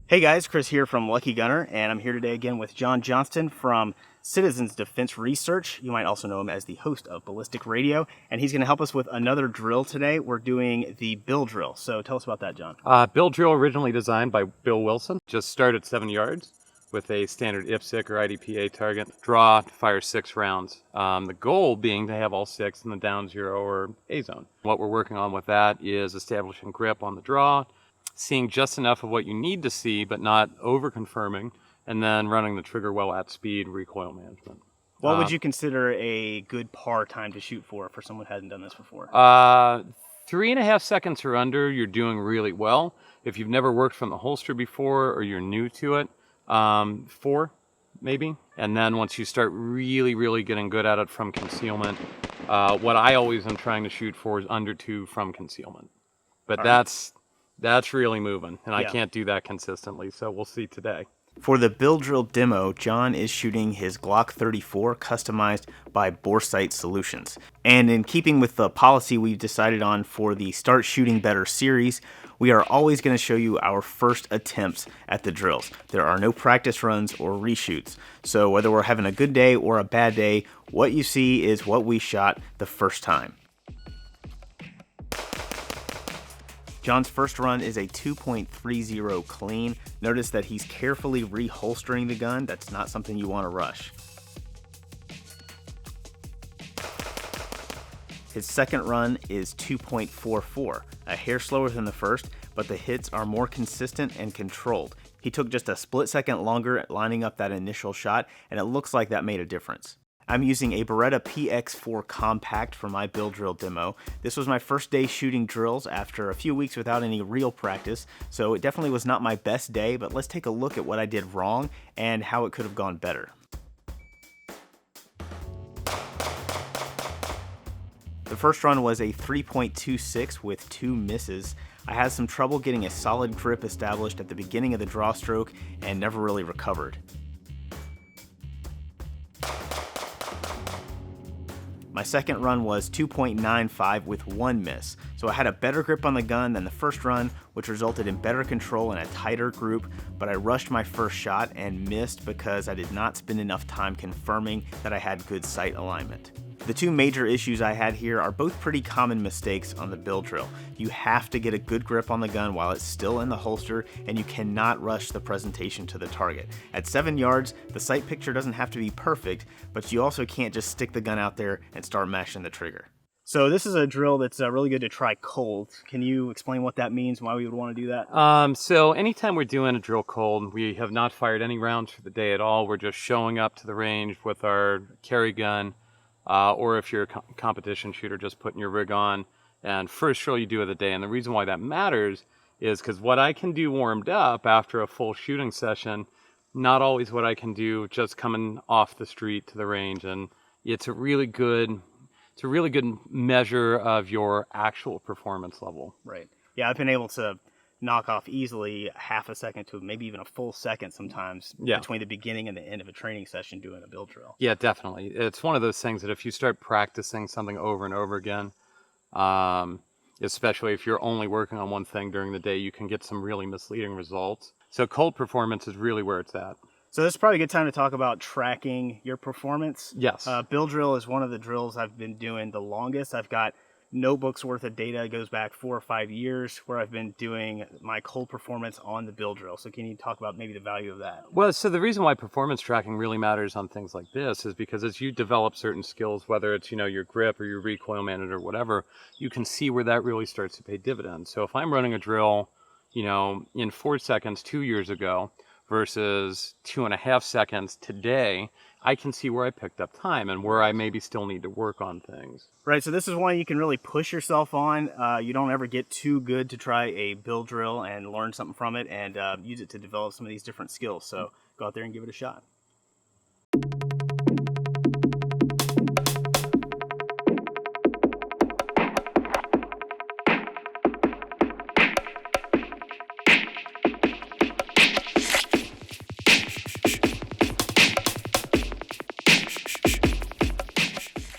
Hey guys, Chris here from Lucky Gunner, and I'm here today again with John Johnston from Citizens Defense Research. You might also know him as the host of Ballistic Radio, and he's going to help us with another drill today. We're doing the Bill drill. So tell us about that, John. Bill drill originally designed by Bill Wilson. Just start at 7 yards with a standard IPSC or IDPA target. Draw to fire 6 rounds. The goal being to have all 6 in the down 0 or A zone. What we're working on with that is establishing grip on the draw, seeing just enough of what you need to see but not over confirming, and then running the trigger well at speed, recoil management. What would you consider a good par time to shoot for someone who hasn't done this before? 3.5 seconds or under, you're doing really well. If you've never worked from the holster before or you're new to it, 4 maybe. And then once you start really getting good at it from concealment, what I always am trying to shoot for is under 2 from concealment. But that's really moving, and I can't do that consistently, so we'll see today. For the Bill drill demo, John is shooting his Glock 34 customized by Boresight Solutions. And in keeping with the policy we've decided on for the Start Shooting Better series, we are always going to show you our first attempts at the drills. There are no practice runs or reshoots. So whether we're having a good day or a bad day, what you see is what we shot the first time. John's first run is a 2.30 clean. Notice that he's carefully reholstering the gun. That's not something you want to rush. His second run is 2.44, a hair slower than the first, but the hits are more consistent and controlled. He took just a split second longer at lining up that initial shot, and it looks like that made a difference. I'm using a Beretta PX4 Compact for my Bill drill demo. This was my first day shooting drills after a few weeks without any real practice, so it definitely was not my best day, but let's take a look at what I did wrong and how it could have gone better. The first run was a 3.26 with 2 misses. I had some trouble getting a solid grip established at the beginning of the draw stroke and never really recovered. My second run was 2.95 with 1 miss, so I had a better grip on the gun than the first run, which resulted in better control and a tighter group, but I rushed my first shot and missed because I did not spend enough time confirming that I had good sight alignment. The 2 major issues I had here are both pretty common mistakes on the Bill drill. You have to get a good grip on the gun while it's still in the holster, and you cannot rush the presentation to the target. At 7 yards, the sight picture doesn't have to be perfect, but you also can't just stick the gun out there and start mashing the trigger. So this is a drill that's really good to try cold. Can you explain what that means and why we would want to do that? So anytime we're doing a drill cold, we have not fired any rounds for the day at all. We're just showing up to the range with our carry gun, or if you're a competition shooter, just putting your rig on and first drill you do of the day. And the reason why that matters is because what I can do warmed up after a full shooting session, not always what I can do just coming off the street to the range. And it's a really good measure of your actual performance level. Right. Yeah, I've been able to knock off easily half a second to maybe even a full second sometimes between the beginning and the end of a training session doing a Bill drill. Yeah, definitely. It's one of those things that if you start practicing something over and over again, especially if you're only working on one thing during the day, you can get some really misleading results. So cold performance is really where it's at. So this is probably a good time to talk about tracking your performance. Yes. Bill drill is one of the drills I've been doing the longest. I've got notebooks worth of data. It goes back 4 or 5 years where I've been doing my cold performance on the Bill drill. So can you talk about maybe the value of that? Well, so the reason why performance tracking really matters on things like this is because as you develop certain skills, whether it's, your grip or your recoil management or whatever, you can see where that really starts to pay dividends. So if I'm running a drill, in 4 seconds 2 years ago versus 2.5 seconds today, I can see where I picked up time and where I maybe still need to work on things. Right, so this is one you can really push yourself on. You don't ever get too good to try a Bill drill and learn something from it and use it to develop some of these different skills. So go out there and give it a shot.